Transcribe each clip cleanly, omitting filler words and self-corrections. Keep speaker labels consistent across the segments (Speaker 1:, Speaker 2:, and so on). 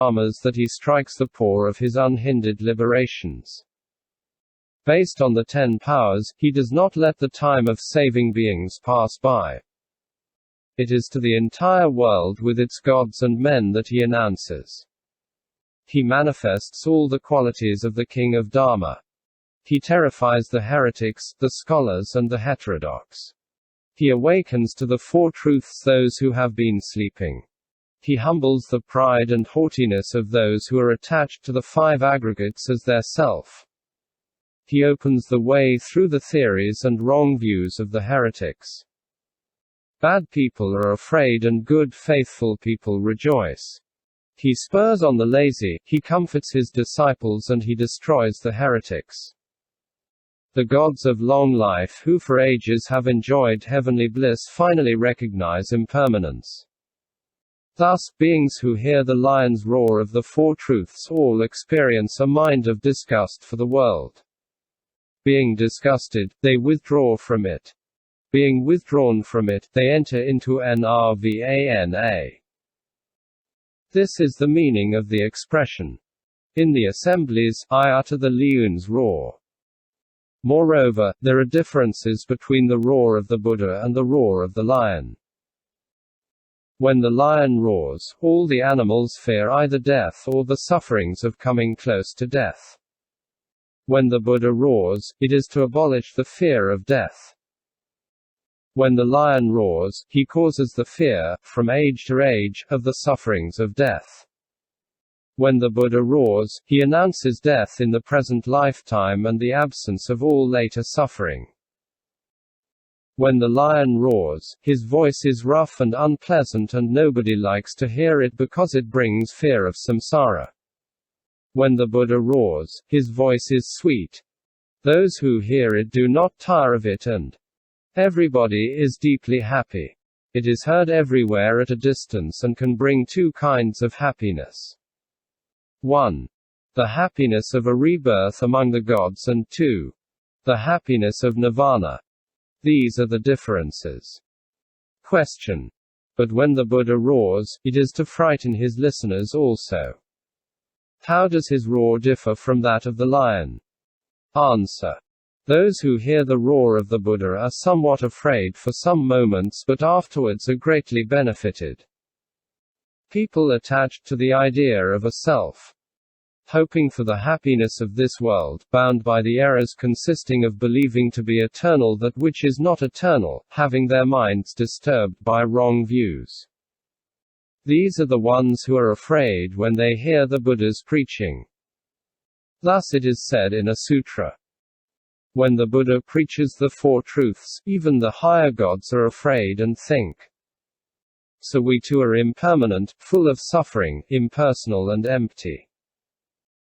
Speaker 1: dharmas that he strikes the poor of his unhindered liberations. Based on the 10 powers, he does not let the time of saving beings pass by. It is to the entire world with its gods and men that he announces. He manifests all the qualities of the king of Dharma. He terrifies the heretics, the scholars and the heterodox. He awakens to the 4 truths those who have been sleeping. He humbles the pride and haughtiness of those who are attached to the 5 aggregates as their self. He opens the way through the theories and wrong views of the heretics. Bad people are afraid and good faithful people rejoice. He spurs on the lazy, he comforts his disciples and he destroys the heretics. The gods of long life who for ages have enjoyed heavenly bliss finally recognize impermanence. Thus, beings who hear the lion's roar of the 4 truths all experience a mind of disgust for the world. Being disgusted, they withdraw from it. Being withdrawn from it, they enter into nirvana. This is the meaning of the expression. In the assemblies, I utter the lion's roar. Moreover, there are differences between the roar of the Buddha and the roar of the lion. When the lion roars, all the animals fear either death or the sufferings of coming close to death. When the Buddha roars, it is to abolish the fear of death. When the lion roars, he causes the fear, from age to age, of the sufferings of death. When the Buddha roars, he announces death in the present lifetime and the absence of all later suffering. When the lion roars, his voice is rough and unpleasant and nobody likes to hear it because it brings fear of samsara. When the Buddha roars, his voice is sweet. Those who hear it do not tire of it and everybody is deeply happy. It is heard everywhere at a distance and can bring 2 kinds of happiness. 1. The happiness of a rebirth among the gods and 2. The happiness of nirvana. These are the differences. Question. But when the Buddha roars, it is to frighten his listeners also. How does his roar differ from that of the lion? Answer. Those who hear the roar of the Buddha are somewhat afraid for some moments but afterwards are greatly benefited. People attached to the idea of a self, hoping for the happiness of this world, bound by the errors consisting of believing to be eternal that which is not eternal, having their minds disturbed by wrong views. These are the ones who are afraid when they hear the Buddha's preaching. Thus it is said in a sutra. When the Buddha preaches the 4 truths, even the higher gods are afraid and think. So we too are impermanent, full of suffering, impersonal and empty.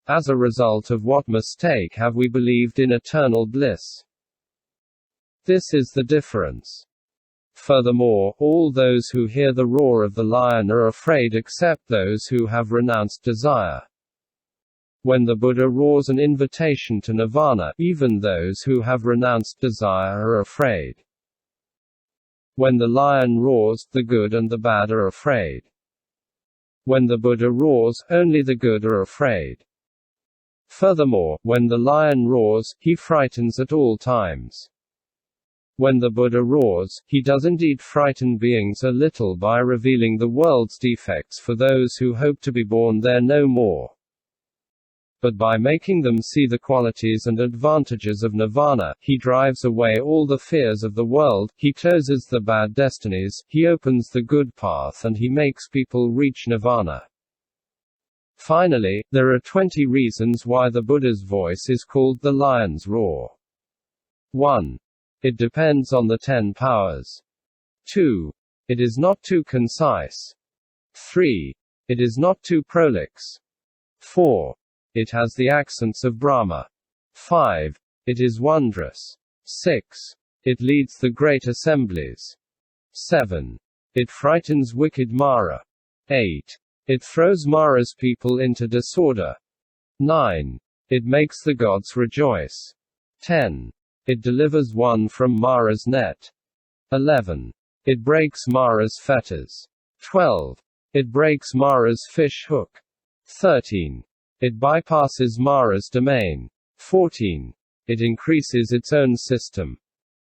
Speaker 1: As a result of what mistake have we believed in eternal bliss? This is the difference. Furthermore, all those who hear the roar of the lion are afraid except those who have renounced desire. When the Buddha roars an invitation to nirvana, even those who have renounced desire are afraid. When the lion roars, the good and the bad are afraid. When the Buddha roars, only the good are afraid. Furthermore, when the lion roars, he frightens at all times. When the Buddha roars, he does indeed frighten beings a little by revealing the world's defects for those who hope to be born there no more. But by making them see the qualities and advantages of nirvana, he drives away all the fears of the world, he closes the bad destinies, he opens the good path and he makes people reach nirvana. Finally, there are 20 reasons why the Buddha's voice is called the lion's roar. 1. It depends on the 10 powers. 2. It is not too concise. 3. It is not too prolix. 4. It has the accents of Brahma. 5. It is wondrous. 6. It leads the great assemblies. 7. It frightens wicked Mara. 8. It throws Mara's people into disorder. 9. It makes the gods rejoice. 10. It delivers one from Mara's net. 11. It breaks Mara's fetters. 12. It breaks Mara's fish hook. 13. It bypasses Mara's domain. 14. It increases its own system.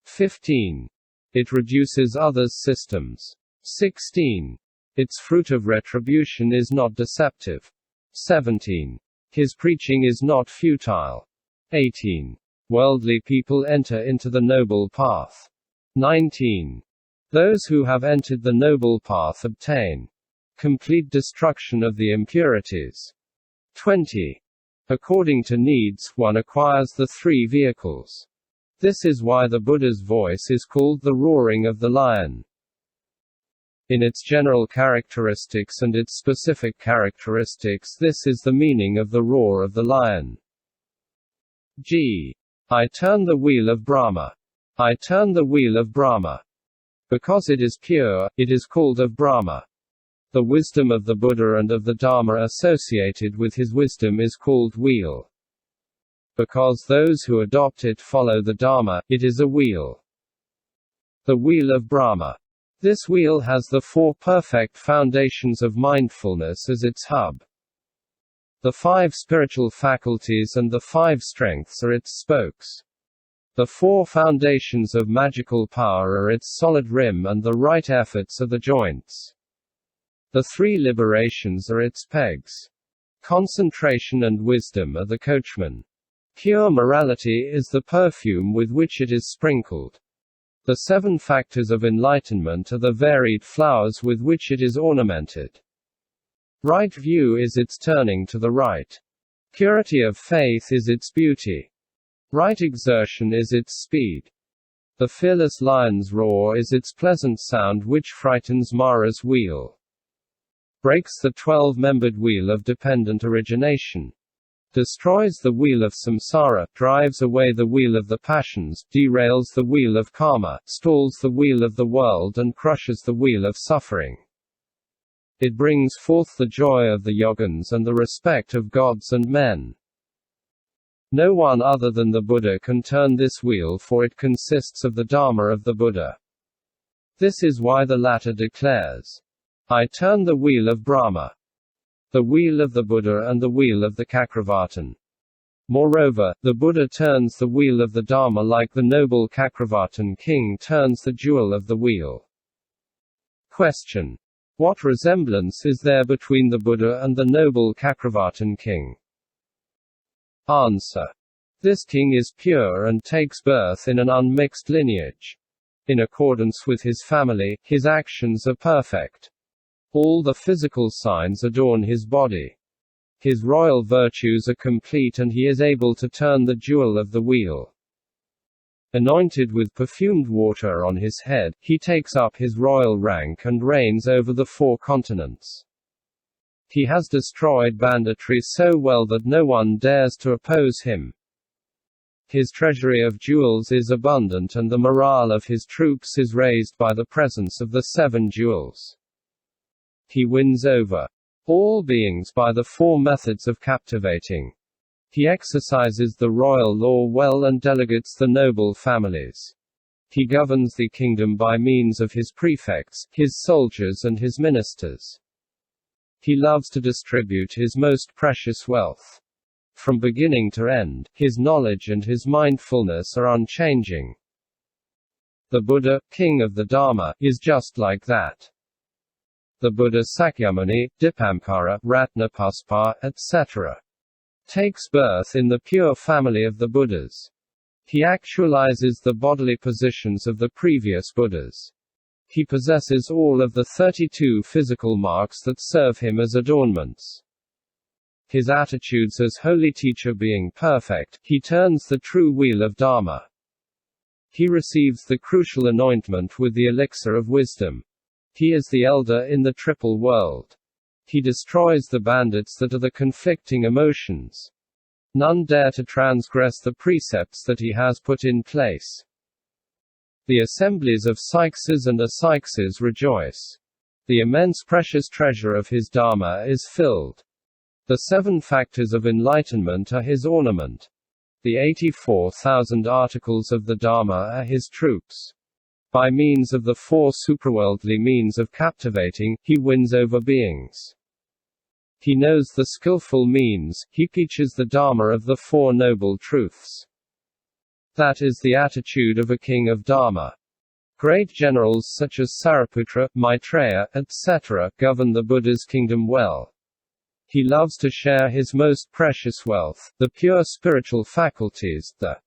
Speaker 1: 15. It reduces others' systems. 16. Its fruit of retribution is not deceptive. 17. His preaching is not futile. 18. Worldly people enter into the noble path. 19. Those who have entered the noble path obtain complete destruction of the impurities. 20. According to needs, one acquires the three vehicles. This is why the Buddha's voice is called the roaring of the lion. In its general characteristics and its specific characteristics, this is the meaning of the roar of the lion. G. I turn the wheel of Brahma. I turn the wheel of Brahma. Because it is pure, it is called of Brahma. The wisdom of the Buddha and of the Dharma associated with his wisdom is called wheel. Because those who adopt it follow the Dharma, it is a wheel. The wheel of Brahma. This wheel has the four perfect foundations of mindfulness as its hub. The five spiritual faculties and the five strengths are its spokes. The four foundations of magical power are its solid rim and the right efforts are the joints. The three liberations are its pegs. Concentration and wisdom are the coachman. Pure morality is the perfume with which it is sprinkled. The seven factors of enlightenment are the varied flowers with which it is ornamented. Right view is its turning to the right. Purity of faith is its beauty. Right exertion is its speed. The fearless lion's roar is its pleasant sound which frightens Mara's wheel. Breaks the 12-membered wheel of dependent origination. Destroys the wheel of samsara, drives away the wheel of the passions, derails the wheel of karma, stalls the wheel of the world and crushes the wheel of suffering. It brings forth the joy of the yogins and the respect of gods and men. No one other than the Buddha can turn this wheel, for it consists of the Dharma of the Buddha. This is why the latter declares, I turn the wheel of Brahma, the wheel of the Buddha and the wheel of the Chakravartin. Moreover, the Buddha turns the wheel of the Dharma like the noble Chakravartin king turns the jewel of the wheel. Question. What resemblance is there between the Buddha and the noble Chakravartin king? Answer. This king is pure and takes birth in an unmixed lineage. In accordance with his family, his actions are perfect. All the physical signs adorn his body. His royal virtues are complete and he is able to turn the jewel of the wheel. Anointed with perfumed water on his head, he takes up his royal rank and reigns over the four continents. He has destroyed banditry so well that no one dares to oppose him. His treasury of jewels is abundant and the morale of his troops is raised by the presence of the seven jewels. He wins over all beings by the four methods of captivating. He exercises the royal law well and delegates the noble families. He governs the kingdom by means of his prefects, his soldiers and his ministers. He loves to distribute his most precious wealth. From beginning to end, his knowledge and his mindfulness are unchanging. The Buddha, king of the Dharma, is just like that. The Buddha Sakyamuni, Dipamkara, Ratnapuspa, etc. takes birth in the pure family of the Buddhas. He actualizes the bodily positions of the previous Buddhas. He possesses all of the 32 physical marks that serve him as adornments. His attitudes as holy teacher being perfect, he turns the true wheel of Dharma. He receives the crucial anointment with the elixir of wisdom. He is the elder in the triple world. He destroys the bandits that are the conflicting emotions. None dare to transgress the precepts that he has put in place. The assemblies of Sikses and Asikses rejoice. The immense precious treasure of his Dharma is filled. The seven factors of enlightenment are his ornament. The 84,000 articles of the Dharma are his troops. By means of the four supraworldly means of captivating, he wins over beings. He knows the skillful means, he teaches the dharma of the Four Noble Truths. That is the attitude of a king of dharma. Great generals such as Sariputra, Maitreya, etc., govern the Buddha's kingdom well. He loves to share his most precious wealth, the pure spiritual faculties, the